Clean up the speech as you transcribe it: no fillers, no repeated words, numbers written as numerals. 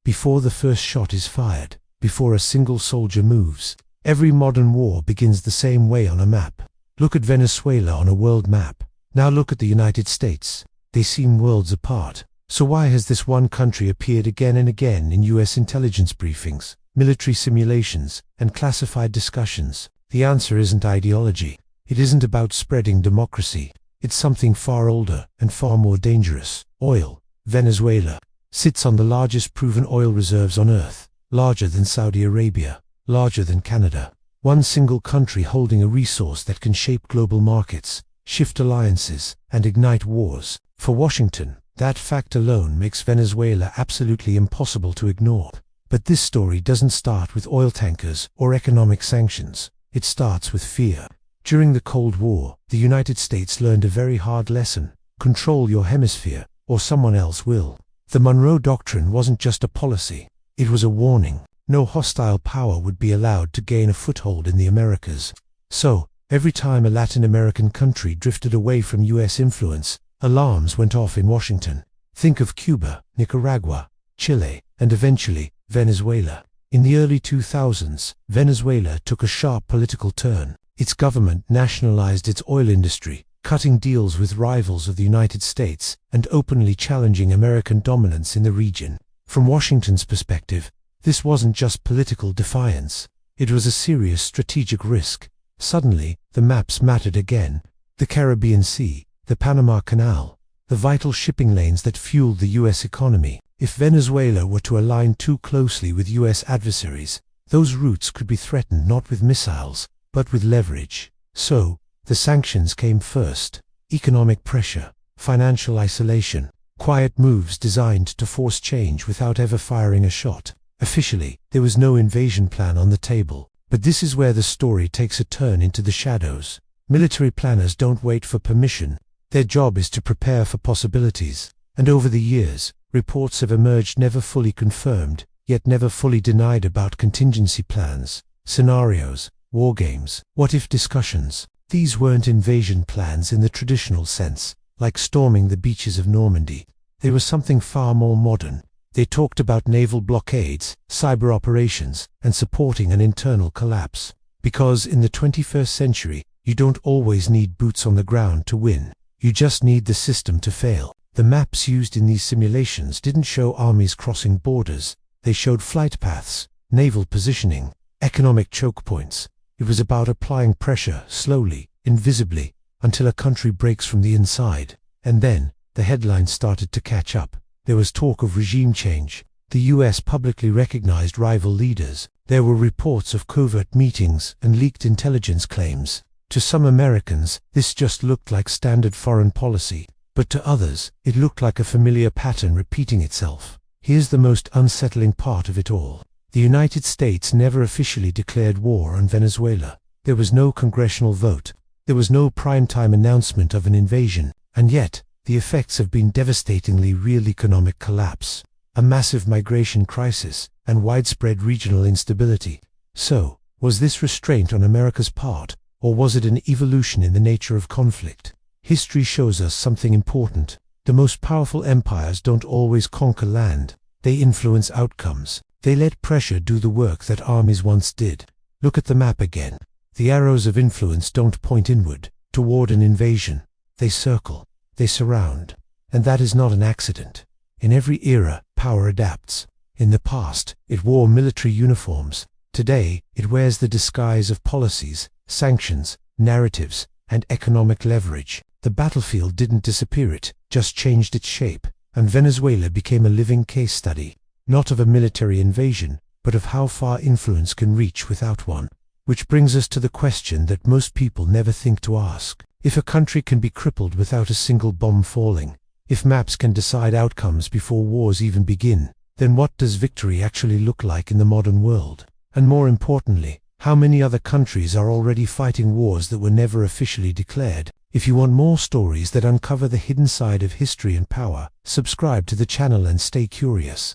before the first shot is fired, before a single soldier moves. Every modern war begins the same way on a map. Look at Venezuela on a world map. Now look at the United States. They seem worlds apart. So why has this one country appeared again and again in US intelligence briefings, military simulations, and classified discussions? The answer isn't ideology. It isn't about spreading democracy. It's something far older and far more dangerous. Oil. Venezuela sits on the largest proven oil reserves on Earth, larger than Saudi Arabia, larger than Canada. One single country holding a resource that can shape global markets, shift alliances, and ignite wars. For Washington, that fact alone makes Venezuela absolutely impossible to ignore. But this story doesn't start with oil tankers or economic sanctions. It starts with fear. During the Cold War, the United States learned a very hard lesson. Control your hemisphere, or someone else will. The Monroe Doctrine wasn't just a policy. It was a warning. No hostile power would be allowed to gain a foothold in the Americas. So, every time a Latin American country drifted away from US influence, alarms went off in Washington. Think of Cuba, Nicaragua, Chile, and eventually, Venezuela. In the early 2000s, Venezuela took a sharp political turn. Its government nationalized its oil industry, cutting deals with rivals of the United States and openly challenging American dominance in the region. From Washington's perspective, this wasn't just political defiance. It was a serious strategic risk. Suddenly, the maps mattered again. The Caribbean Sea, the Panama Canal, the vital shipping lanes that fueled the US economy. If Venezuela were to align too closely with US adversaries, those routes could be threatened not with missiles, but with leverage. So, the sanctions came first. Economic pressure, financial isolation, quiet moves designed to force change without ever firing a shot. Officially, there was no invasion plan on the table. But this is where the story takes a turn into the shadows. Military planners don't wait for permission. Their job is to prepare for possibilities. And over the years, reports have emerged never fully confirmed, yet never fully denied about contingency plans, scenarios, war games, what-if discussions. These weren't invasion plans in the traditional sense, like storming the beaches of Normandy. They were something far more modern. They talked about naval blockades, cyber operations, and supporting an internal collapse. Because in the 21st century, you don't always need boots on the ground to win. You just need the system to fail. The maps used in these simulations didn't show armies crossing borders. They showed flight paths, naval positioning, economic choke points. It was about applying pressure slowly, invisibly, until a country breaks from the inside. And then, the headlines started to catch up. There was talk of regime change. The US publicly recognized rival leaders. There were reports of covert meetings and leaked intelligence claims. To some Americans, this just looked like standard foreign policy. But to others, it looked like a familiar pattern repeating itself. Here's the most unsettling part of it all. The United States never officially declared war on Venezuela. There was no congressional vote. There was no primetime announcement of an invasion. And yet, the effects have been devastatingly real: economic collapse, a massive migration crisis, and widespread regional instability. So, was this restraint on America's part, or was it an evolution in the nature of conflict? History shows us something important. The most powerful empires don't always conquer land. They influence outcomes. They let pressure do the work that armies once did. Look at the map again. The arrows of influence don't point inward, toward an invasion. They circle. They surround. And that is not an accident. In every era, power adapts. In the past, it wore military uniforms. Today, it wears the disguise of policies, sanctions, narratives, and economic leverage. The battlefield didn't disappear, it just changed its shape. And Venezuela became a living case study, not of a military invasion, but of how far influence can reach without one. Which brings us to the question that most people never think to ask. If a country can be crippled without a single bomb falling, if maps can decide outcomes before wars even begin, then what does victory actually look like in the modern world? And more importantly, how many other countries are already fighting wars that were never officially declared? If you want more stories that uncover the hidden side of history and power, subscribe to the channel and stay curious.